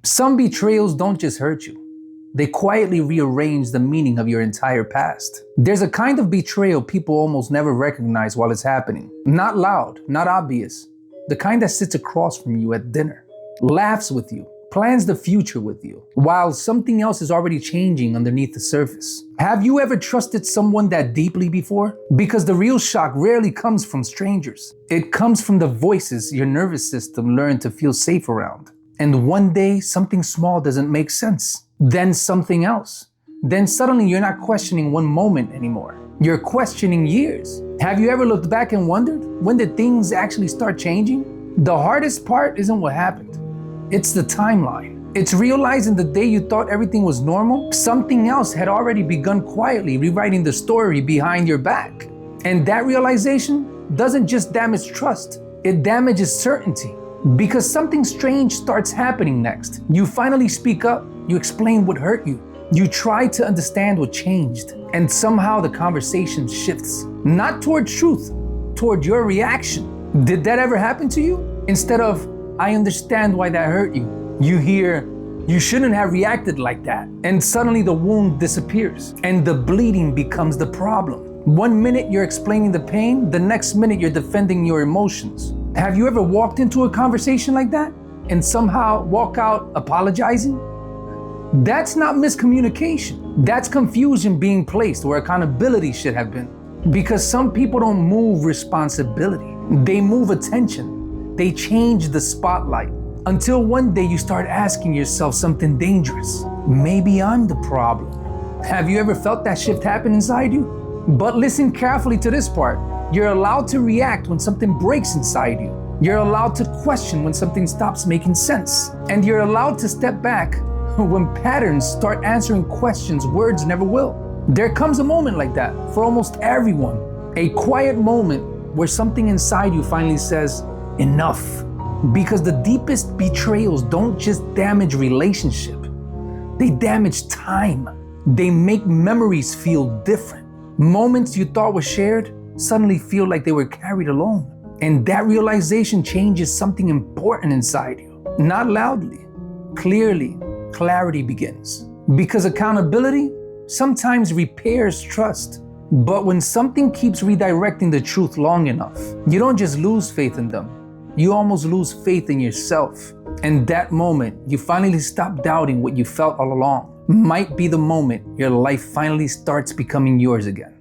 Some betrayals don't just hurt you. They quietly rearrange the meaning of your entire past. There's a kind of betrayal people almost never recognize while it's happening. Not loud, not obvious. The kind that sits across from you at dinner, laughs with you, plans the future with you, while something else is already changing underneath the surface. Have you ever trusted someone that deeply before? Because the real shock rarely comes from strangers. It comes from the voices your nervous system learned to feel safe around. And one day, something small doesn't make sense. Then something else. Then suddenly you're not questioning one moment anymore. You're questioning years. Have you ever looked back and wondered, when did things actually start changing? The hardest part isn't what happened. It's the timeline. It's realizing the day you thought everything was normal, something else had already begun quietly rewriting the story behind your back. And that realization doesn't just damage trust, it damages certainty. Because something strange starts happening next. You finally speak up, you explain what hurt you, you try to understand what changed, and somehow the conversation shifts. Not toward truth, toward your reaction. Did that ever happen to you? Instead of, I understand why that hurt you, you hear, you shouldn't have reacted like that. And suddenly the wound disappears, and the bleeding becomes the problem. One minute you're explaining the pain, the next minute you're defending your emotions. Have you ever walked into a conversation like that and somehow walk out apologizing? That's not miscommunication. That's confusion being placed where accountability should have been. Because some people don't move responsibility. They move attention. They change the spotlight. Until one day you start asking yourself something dangerous. Maybe I'm the problem. Have you ever felt that shift happen inside you? But listen carefully to this part. You're allowed to react when something breaks inside you. You're allowed to question when something stops making sense. And you're allowed to step back when patterns start answering questions words never will. There comes a moment like that for almost everyone. A quiet moment where something inside you finally says, enough. Because the deepest betrayals don't just damage relationship. They damage time. They make memories feel different. Moments you thought were shared suddenly feel like they were carried alone. And that realization changes something important inside you. Not loudly, clearly, clarity begins. Because accountability sometimes repairs trust. But when something keeps redirecting the truth long enough, you don't just lose faith in them, you almost lose faith in yourself. And that moment, you finally stop doubting what you felt all along, might be the moment your life finally starts becoming yours again.